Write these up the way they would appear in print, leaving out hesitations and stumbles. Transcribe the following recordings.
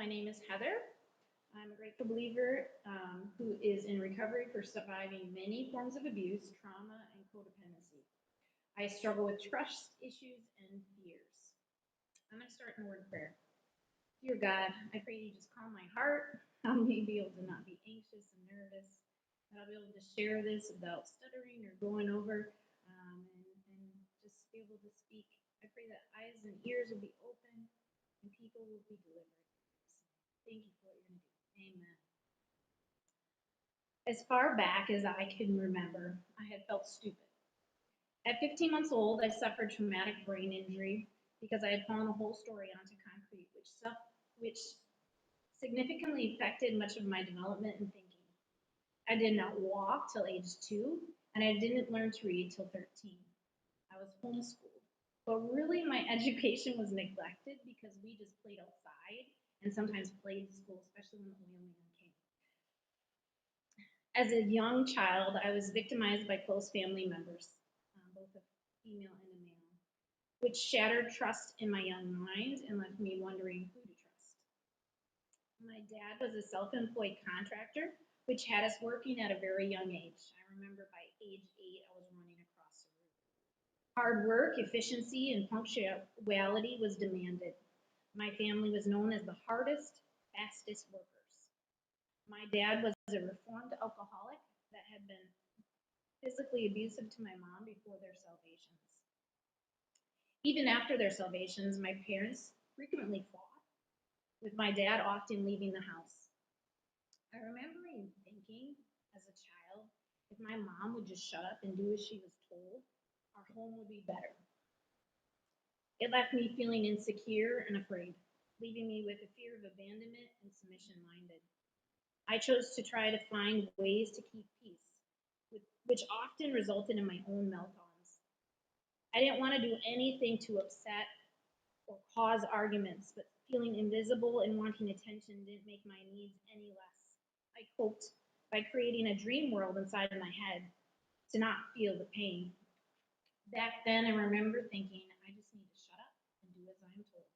My name is Heather. I'm a grateful believer who is in recovery for surviving many forms of abuse, trauma, and codependency. I struggle with trust issues and fears. I'm going to start in a word of prayer. Dear God, I pray you just calm my heart. Help me be able to not be anxious and nervous. That I'll be able to share this without stuttering or going over and just be able to speak. I pray that eyes and ears will be open and people will be delivered. Thank you for what you're going to do. Amen. As far back as I can remember, I had felt stupid. At 15 months old, I suffered traumatic brain injury because I had fallen a whole story onto concrete, which significantly affected much of my development and thinking. I did not walk till age 2, and I didn't learn to read till 13. I was homeschooled. But really, my education was neglected because we just played outside and sometimes played in school, especially when the oil man came. As a young child, I was victimized by close family members, both a female and a male, which shattered trust in my young mind and left me wondering who to trust. My dad was a self-employed contractor, which had us working at a very young age. I remember by age 8, I was running across the room. Hard work, efficiency, and punctuality was demanded. My family was known as the hardest, fastest workers. My dad was a reformed alcoholic that had been physically abusive to my mom before their salvations. Even after their salvations, my parents frequently fought, with my dad often leaving the house. I remember thinking as a child, if my mom would just shut up and do as she was told, our home would be better. It left me feeling insecure and afraid, leaving me with a fear of abandonment and submission minded. I chose to try to find ways to keep peace, which often resulted in my own meltdowns. I didn't want to do anything to upset or cause arguments, but feeling invisible and wanting attention didn't make my needs any less. I coped by creating a dream world inside my head to not feel the pain. Back then, I remember thinking, I just need to shut up and do as I'm told.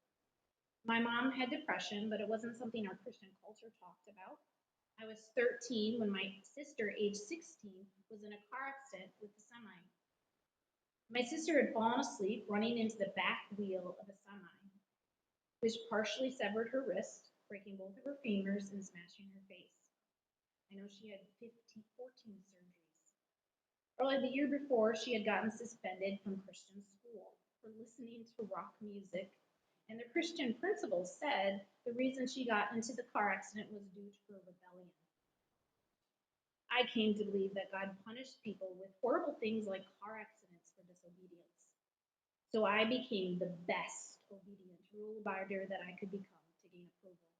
My mom had depression, but it wasn't something our Christian culture talked about. I was 13 when my sister, age 16, was in a car accident with a semi. My sister had fallen asleep running into the back wheel of a semi, which partially severed her wrist, breaking both of her femurs and smashing her face. I know she had 14 surgeries. Early the year before, she had gotten suspended from Christian school for listening to rock music, and the Christian principal said the reason she got into the car accident was due to her rebellion. I came to believe that God punished people with horrible things like car accidents for disobedience. So I became the best obedient rule abider that I could become to gain approval.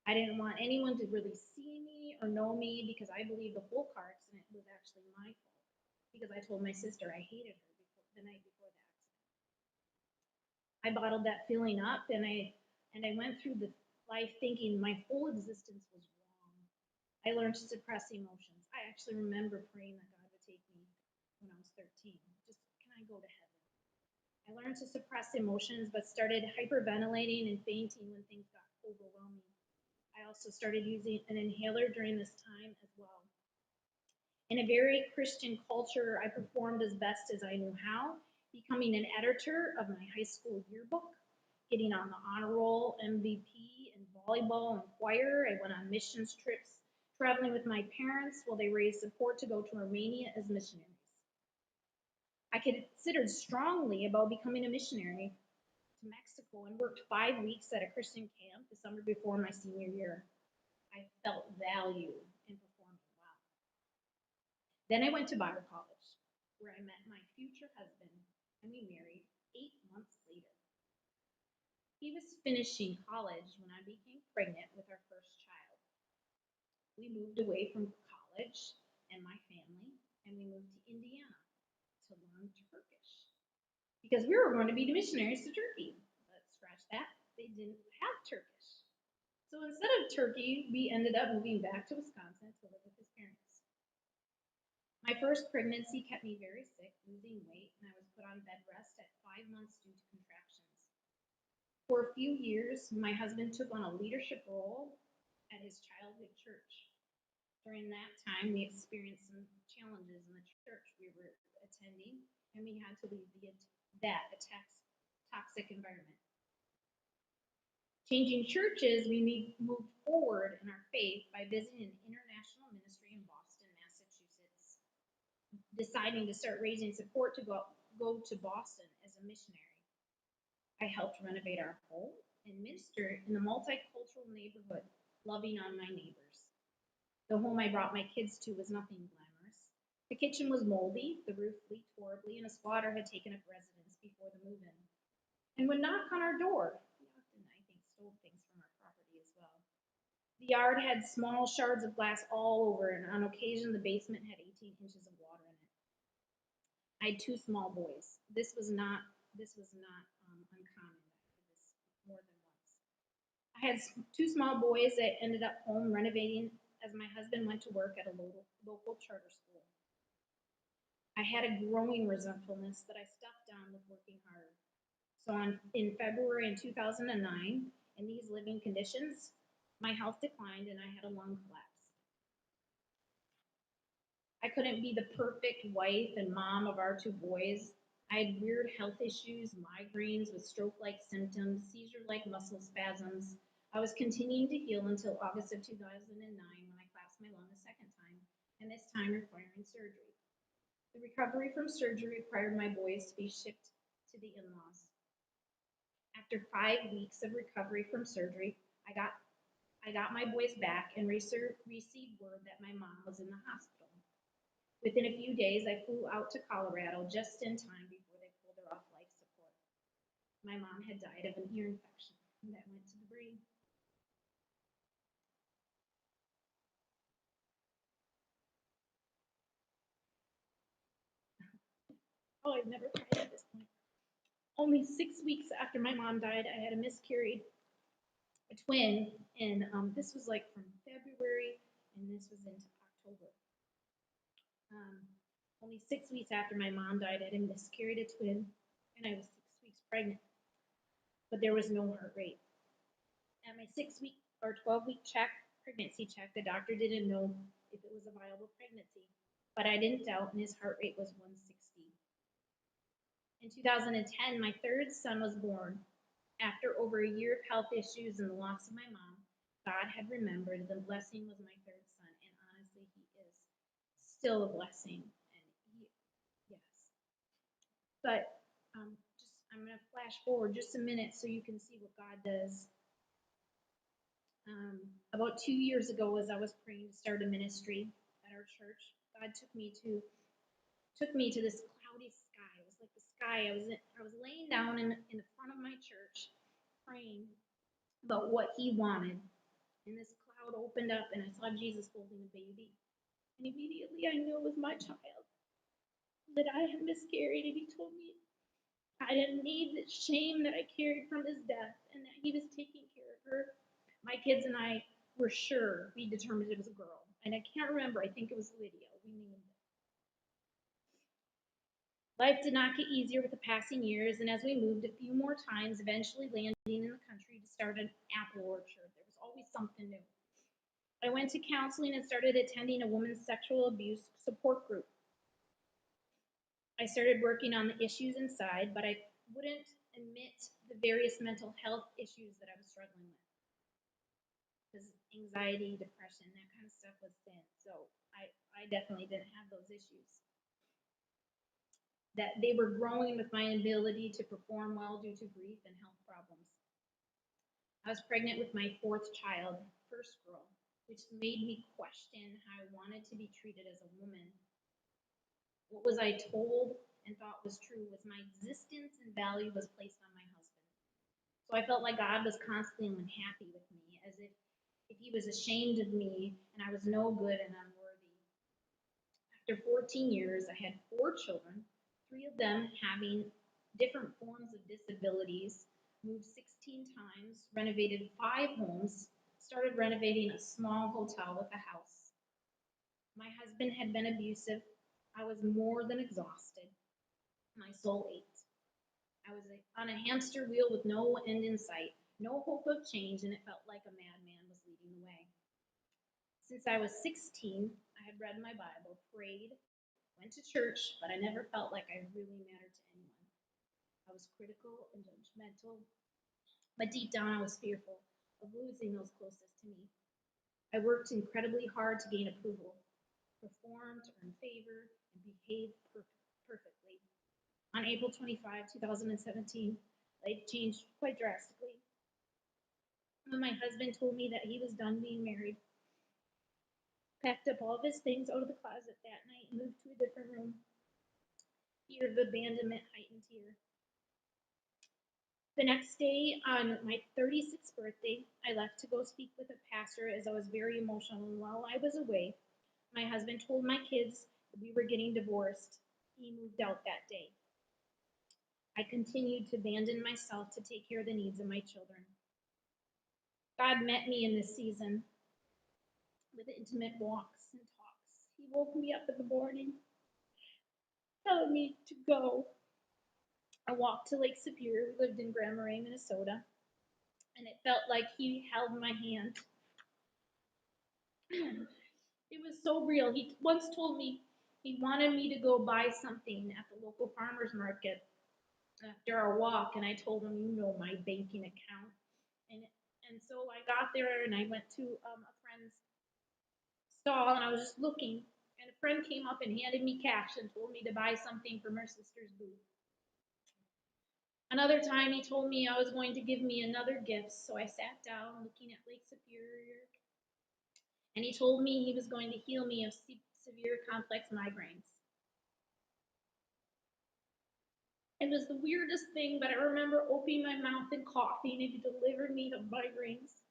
I didn't want anyone to really see me or know me because I believed the whole car accident was actually my fault because I told my sister I hated her the night before the accident. I bottled that feeling up and I went through the life thinking my whole existence was wrong. I learned to suppress emotions. I actually remember praying that God would take me when I was 13. Just, can I go to heaven? I learned to suppress emotions, but started hyperventilating and fainting when things got overwhelming. I also started using an inhaler during this time as well. In a very Christian culture, I performed as best as I knew how, becoming an editor of my high school yearbook, getting on the honor roll, MVP, in volleyball and choir. I went on missions trips, traveling with my parents while they raised support to go to Romania as missionaries. I considered strongly about becoming a missionary to Mexico and worked 5 weeks at a Christian camp the summer before my senior year. I felt value in performing well. Then I went to Bible college, where I met my future husband, and we married 8 months later. He was finishing college when I became pregnant with our first child. We moved away from college and my family, and we moved to Indiana to learn Turkish because we were going to be missionaries to Turkey. But scratch that, they didn't have Turkish. So instead of Turkey, we ended up moving back to Wisconsin to live with his parents. My first pregnancy kept me very sick, losing weight, and I was put on bed rest at 5 months due to contractions. For a few years, my husband took on a leadership role at his childhood church. During that time, we experienced some challenges in the church we were attending, and we had to leave toxic environment. Changing churches, we moved forward in our faith by visiting an international ministry in Boston, Massachusetts, deciding to start raising support to go to Boston as a missionary. I helped renovate our home and minister in the multicultural neighborhood, loving on my neighbors. The home I brought my kids to was nothing glamorous. The kitchen was moldy, the roof leaked horribly, and a squatter had taken up residence before the move in and would knock on our door. He often, I think, stole things from our property as well. The yard had small shards of glass all over, and on occasion the basement had 18 inches of water in it. I had two small boys. This was not uncommon. I did this more than once. I had two small boys that ended up home renovating as my husband went to work at a local charter school. I had a growing resentfulness that I stuffed down with working hard. So in February in 2009, in these living conditions, my health declined and I had a lung collapse. I couldn't be the perfect wife and mom of our two boys. I had weird health issues, migraines with stroke like symptoms, seizure like muscle spasms. I was continuing to heal until August of 2009 when I collapsed my lung a second time, and this time requiring surgery. The recovery from surgery required my boys to be shipped to the in laws. After 5 weeks of recovery from surgery, I got my boys back and received word that my mom was in the hospital. Within a few days, I flew out to Colorado just in time before they pulled her off life support. My mom had died of an ear infection that went to the brain. Oh, I've never cried at this point. Only 6 weeks after my mom died, I had a miscarried a twin, and this was like from February, and this was into October. Um, Only 6 weeks after my mom died, I had miscarried a twin, and I was 6 weeks pregnant, but there was no heart rate. At my 6 week or 12-week pregnancy check, the doctor didn't know if it was a viable pregnancy, but I didn't doubt, and his heart rate was 160. In 2010, my third son was born. After over a year of health issues and the loss of my mom, God had remembered the blessing was my third son, and honestly, he is still a blessing. And yes, but I'm going to flash forward just a minute so you can see what God does. About 2 years ago, as I was praying to start a ministry at our church, God took me to this cloudy sky. It was like the sky. I was laying down in the front of my church, praying about what He wanted, and this cloud opened up, and I saw Jesus holding a baby, and immediately I knew it was my child, that I had miscarried, and He told me I didn't need the shame that I carried from His death, and that He was taking care of her. My kids and I were sure, we determined it was a girl, and I can't remember. I think it was Lydia. We named it. Life did not get easier with the passing years, and as we moved a few more times, eventually landing in the country to start an apple orchard, there was always something new. I went to counseling and started attending a women's sexual abuse support group. I started working on the issues inside, but I wouldn't admit the various mental health issues that I was struggling with. Because anxiety, depression, that kind of stuff was thin. So I definitely didn't have those issues. That they were growing with my ability to perform well due to grief and health problems. I was pregnant with my fourth child, first girl, which made me question how I wanted to be treated as a woman. What was I told and thought was true was my existence and value was placed on my husband. So I felt like God was constantly unhappy with me, as if He was ashamed of me and I was no good and unworthy. After 14 years, I had four children, three of them having different forms of disabilities, moved 16 times, renovated 5 homes, started renovating a small hotel with a house. My husband had been abusive. I was more than exhausted. My soul ached. I was on a hamster wheel with no end in sight, no hope of change, and it felt like a madman was leading the way. Since I was 16, I had read my Bible, prayed, went to church, but I never felt like I really mattered to anyone. I was critical and judgmental, but deep down I was fearful of losing those closest to me. I worked incredibly hard to gain approval, performed, earned favor, and behaved perfectly. On April 25, 2017, life changed quite drastically. When my husband told me that he was done being married, packed up all of his things out of the closet that night and moved to a different room. Fear of abandonment heightened here. The next day, on my 36th birthday, I left to go speak with a pastor as I was very emotional. And while I was away, my husband told my kids that we were getting divorced. He moved out that day. I continued to abandon myself to take care of the needs of my children. God met me in this season with intimate walks and talks. He woke me up in the morning, telling me to go. I walked to Lake Superior. We lived in Grand Marais, Minnesota, and it felt like he held my hand. It was so real. He once told me he wanted me to go buy something at the local farmer's market after our walk, and I told him, you know, my banking account. And and so I got there and I went to a friend's stall and I was just looking, and a friend came up and handed me cash and told me to buy something from her sister's booth. Another time he told me I was going to give me another gift, so I sat down looking at Lake Superior, and he told me he was going to heal me of severe complex migraines. It was the weirdest thing, but I remember opening my mouth and coughing, and he delivered me of migraines.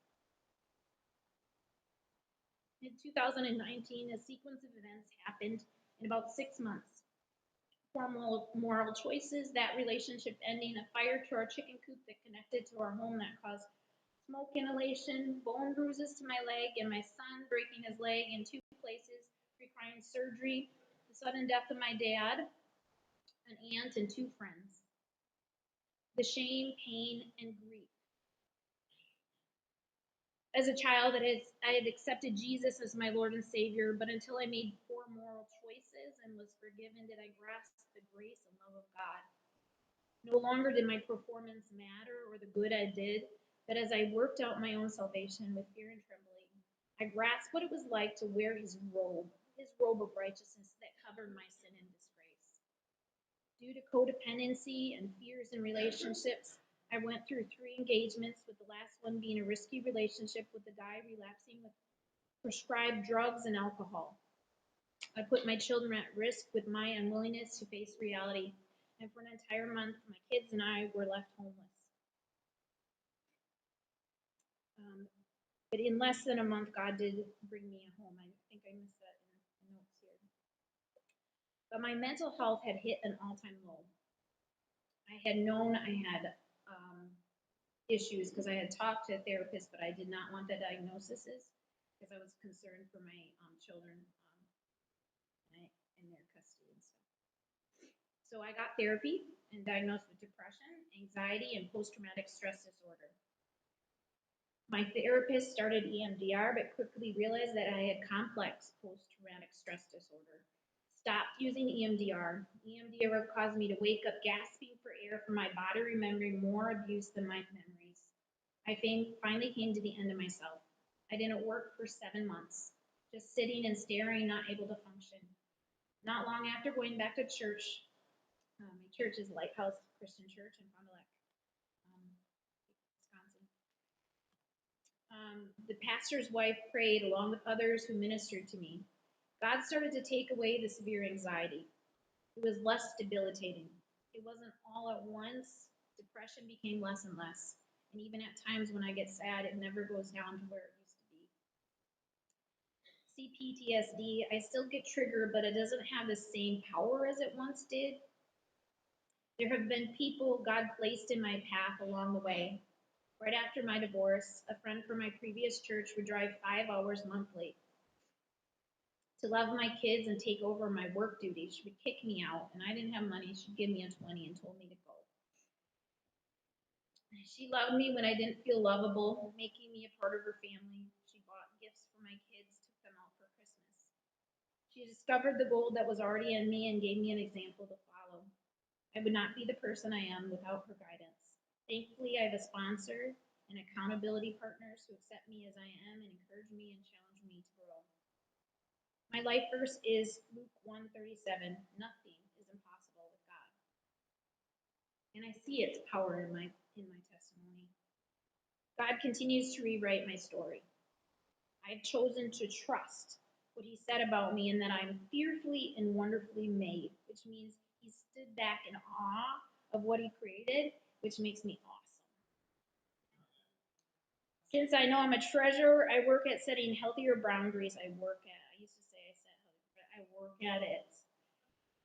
In 2019, a sequence of events happened in about 6 months. Formal moral choices, that relationship ending, a fire to our chicken coop that connected to our home that caused smoke inhalation, bone bruises to my leg, and my son breaking his leg in two places, requiring surgery, the sudden death of my dad, an aunt, and two friends. The shame, pain, and grief. As a child, I had accepted Jesus as my Lord and Savior, but until I made poor moral choices and was forgiven, did I grasp the grace and love of God. No longer did my performance matter or the good I did, but as I worked out my own salvation with fear and trembling, I grasped what it was like to wear his robe of righteousness that covered my sin and disgrace. Due to codependency and fears in relationships, I went through 3 engagements, with the last one being a risky relationship with a guy relapsing with prescribed drugs and alcohol. I put my children at risk with my unwillingness to face reality, and for an entire month, my kids and I were left homeless. But in less than a month, God did bring me a home. I think I missed that in the notes here. But my mental health had hit an all-time low. I had known I had issues because I had talked to a therapist, but I did not want the diagnosis because I was concerned for my children in their custody and stuff. So I got therapy and diagnosed with depression, anxiety, and post-traumatic stress disorder. My therapist started EMDR, but quickly realized that I had complex post-traumatic stress disorder. Stopped using EMDR. EMDR caused me to wake up gasping for air from my body, remembering more abuse than my memories. I finally came to the end of myself. I didn't work for 7 months, just sitting and staring, not able to function. Not long after going back to church, my church is Lighthouse Christian Church in Fond du Lac, Wisconsin. The pastor's wife prayed along with others who ministered to me. God started to take away the severe anxiety. It was less debilitating. It wasn't all at once. Depression became less and less. And even at times when I get sad, it never goes down to where it used to be. See, PTSD, I still get triggered, but it doesn't have the same power as it once did. There have been people God placed in my path along the way. Right after my divorce, a friend from my previous church would drive 5 hours monthly to love my kids and take over my work duties. She would kick me out, and I didn't have money. She'd give me a 20 and told me to go. She loved me when I didn't feel lovable, making me a part of her family. She bought gifts for my kids, took them out for Christmas. She discovered the gold that was already in me and gave me an example to follow. I would not be the person I am without her guidance. Thankfully, I have a sponsor and accountability partners who accept me as I am and encourage me and challenge me to grow. My life verse is Luke 1:37. Nothing is impossible with God. And I see its power in my testimony. God continues to rewrite my story. I've chosen to trust what he said about me and that I'm fearfully and wonderfully made, which means he stood back in awe of what he created, which makes me awesome. Since I know I'm a treasurer, I work at setting healthier boundaries. I used to say I set healthy, but I work at it.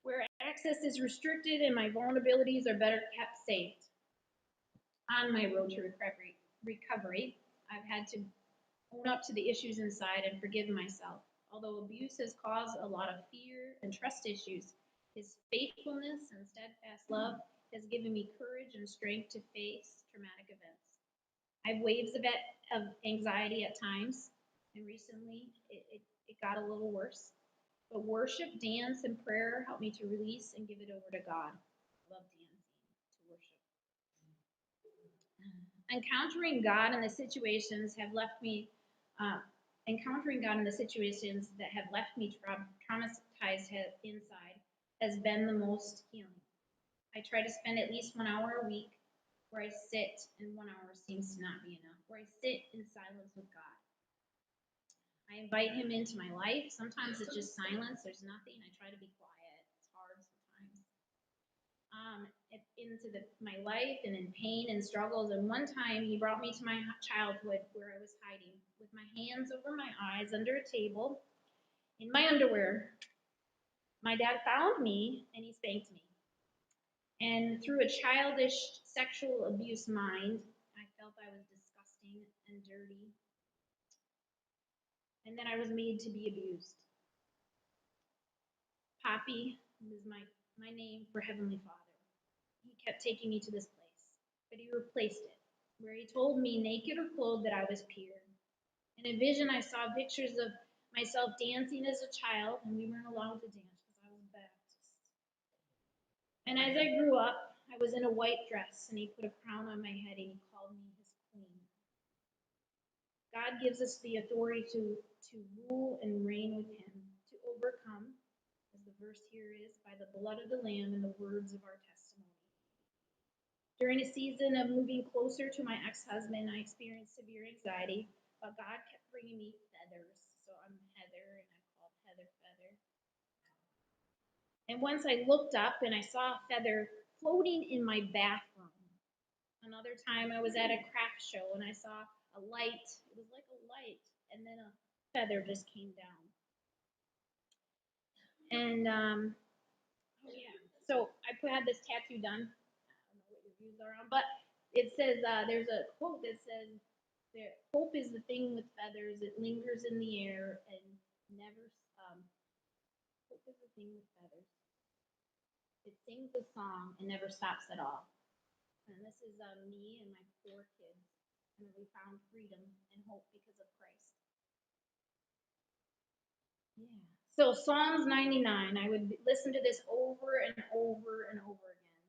Where access is restricted and my vulnerabilities are better kept safe. On my road to recovery, I've had to own up to the issues inside and forgive myself. Although abuse has caused a lot of fear and trust issues, his faithfulness and steadfast love has given me courage and strength to face traumatic events. I have waves of anxiety at times, and recently it got a little worse. But worship, dance, and prayer help me to release and give it over to God. I love dancing to worship. Encountering God in the situations have left me, uh, encountering God in the situations that have left me traumatized inside has been the most healing. I try to spend at least 1 hour a week where I sit, and 1 hour seems to not be enough, where I sit in silence with God. I invite him into my life. Sometimes it's just silence. There's nothing. I try to be quiet. It's hard sometimes. My life and in pain and struggles. And one time he brought me to my childhood where I was hiding with my hands over my eyes under a table in my underwear. My dad found me and he spanked me. And through a childish sexual abuse mind, I felt I was disgusting and dirty. And then I was made to be abused. Poppy is my name for Heavenly Father. He kept taking me to this place, but he replaced it, where he told me, naked or clothed, that I was pure. In a vision, I saw pictures of myself dancing as a child, and we weren't allowed to dance because I was Baptist. And as I grew up, I was in a white dress, and he put a crown on my head, and he called me his queen. God gives us the authority to rule and reign with him, to overcome, as the verse here is, by the blood of the Lamb and the words of our testimony. During a season of moving closer to my ex-husband, I experienced severe anxiety, but God kept bringing me feathers. So I'm Heather, and I called Heather Feather. And once I looked up and I saw a feather floating in my bathroom. Another time I was at a craft show and I saw a light. It was like a light, and then a feather just came down. And oh yeah, so I had this tattoo done. I don't know what your views are on, but it says there's a quote that says, "Hope is the thing with feathers; it lingers in the air and never." Hope is the thing with feathers; it sings a song and never stops at all. And this is me and my 4 kids, and we found freedom and hope because of Christ. Yeah. So Psalms 99, I would listen to this over and over and over again.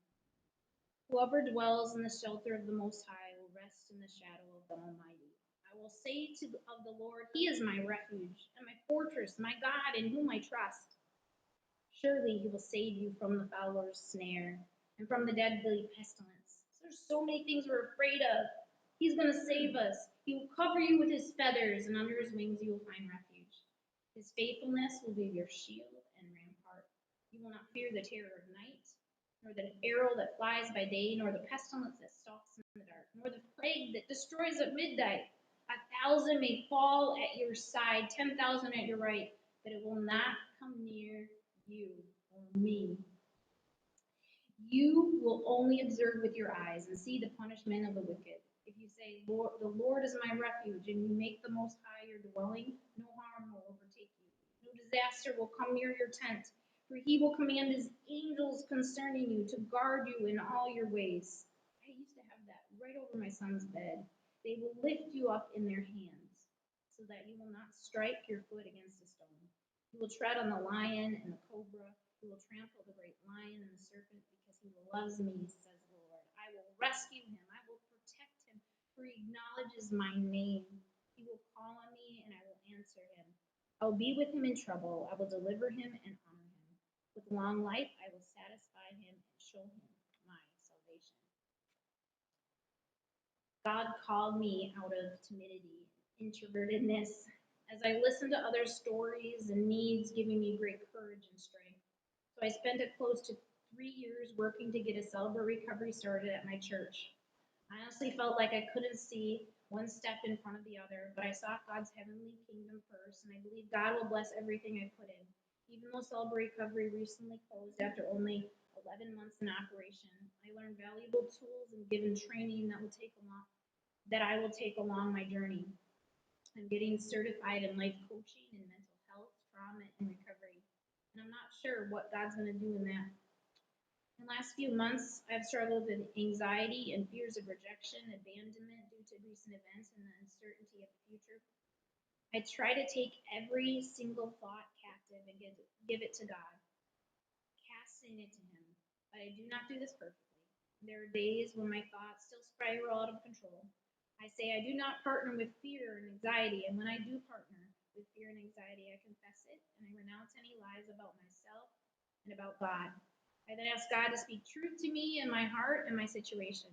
Whoever dwells in the shelter of the Most High will rest in the shadow of the Almighty. I will say of the Lord, he is my refuge and my fortress, my God in whom I trust. Surely he will save you from the fowler's snare and from the deadly pestilence. There's so many things we're afraid of. He's going to save us. He will cover you with his feathers, and under his wings you will find refuge. His faithfulness will be your shield and rampart. You will not fear the terror of night, nor the arrow that flies by day, nor the pestilence that stalks in the dark, nor the plague that destroys at midnight. 1,000 may fall at your side, 10,000 at your right, but it will not come near you or me. You will only observe with your eyes and see the punishment of the wicked. If you say, Lord, the Lord is my refuge, and you make the Most High your dwelling, no harm will overtake you. No disaster will come near your tent, for he will command his angels concerning you to guard you in all your ways. I used to have that right over my son's bed. They will lift you up in their hands, so that you will not strike your foot against a stone. You will tread on the lion and the cobra. You will trample the great lion and the serpent, because he loves me, says the Lord. I will rescue him. I will protect him, for he acknowledges my name. He will call on me, and I will answer him. I will be with him in trouble. I will deliver him and honor him. With long life, I will satisfy him and show him my salvation. God called me out of timidity, introvertedness, as I listened to other stories and needs, giving me great courage and strength. So I spent close to 3 years working to get a celebrate recovery started at my church. I honestly felt like I couldn't see one step in front of the other, but I sought God's heavenly kingdom first, and I believe God will bless everything I put in. Even though Celebrate Recovery recently closed after only 11 months in operation, I learned valuable tools and given training that I will take along my journey. I'm getting certified in life coaching and mental health, trauma, and recovery, and I'm not sure what God's going to do in that. In the last few months, I've struggled with anxiety and fears of rejection, abandonment due to recent events, and the uncertainty of the future. I try to take every single thought captive and give it to God, casting it to Him. But I do not do this perfectly. There are days when my thoughts still spiral out of control. I say I do not partner with fear and anxiety, and when I do partner with fear and anxiety, I confess it and I renounce any lies about myself and about God. I then ask God to speak truth to me and my heart and my situation.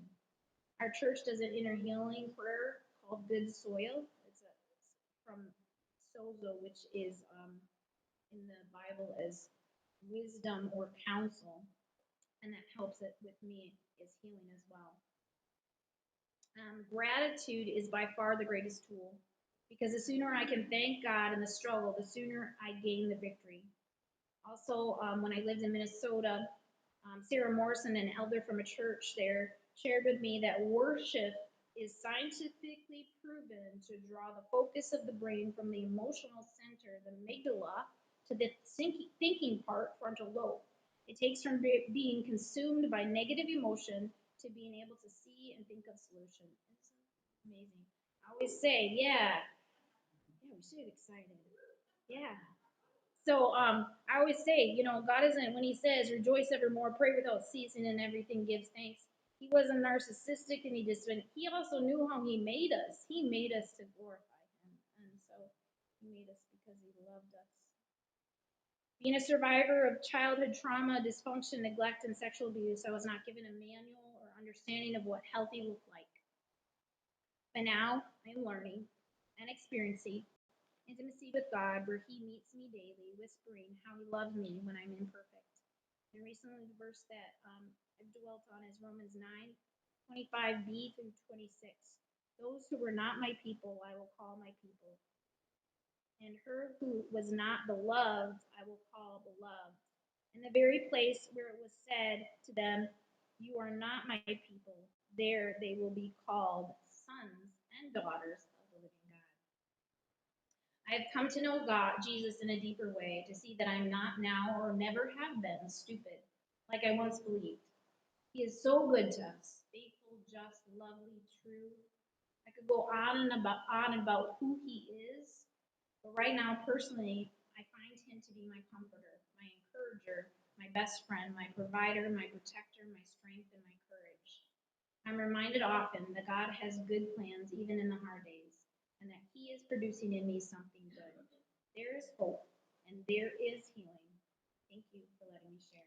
Our church does an inner healing prayer called Good Soil. It's from Sozo, which is in the Bible as wisdom or counsel, and that helps it with me is healing as well. Gratitude is by far the greatest tool, because the sooner I can thank God in the struggle, the sooner I gain the victory. Also, when I lived in Minnesota, Sarah Morrison, an elder from a church there, shared with me that worship is scientifically proven to draw the focus of the brain from the emotional center, the amygdala, to the thinking part, frontal lobe. It takes from being consumed by negative emotion to being able to see and think of solutions. It's amazing. I always say, yeah, we should get excited. Yeah. So I always say, God isn't, when He says, rejoice evermore, pray without ceasing, and everything gives thanks. He wasn't narcissistic, and He also knew how He made us. He made us to glorify Him, and so He made us because He loved us. Being a survivor of childhood trauma, dysfunction, neglect, and sexual abuse, I was not given a manual or understanding of what healthy looked like. But now I'm learning and experiencing intimacy with God, where He meets me daily, whispering how He loves me when I'm imperfect. And recently, the verse that I've dwelt on is Romans 9:25b through 26. Those who were not my people, I will call my people. And her who was not beloved, I will call beloved. In the very place where it was said to them, you are not my people, there they will be called sons and daughters of the living God. I have come to know God, Jesus, in a deeper way, to see that I'm not now or never have been stupid, like I once believed. He is so good to us, faithful, just, lovely, true. I could go on and about who He is, but right now, personally, I find Him to be my comforter, my encourager, my best friend, my provider, my protector, my strength, and my courage. I'm reminded often that God has good plans even in the hard days, and that He is producing in me something good. There is hope, and there is healing. Thank you for letting me share.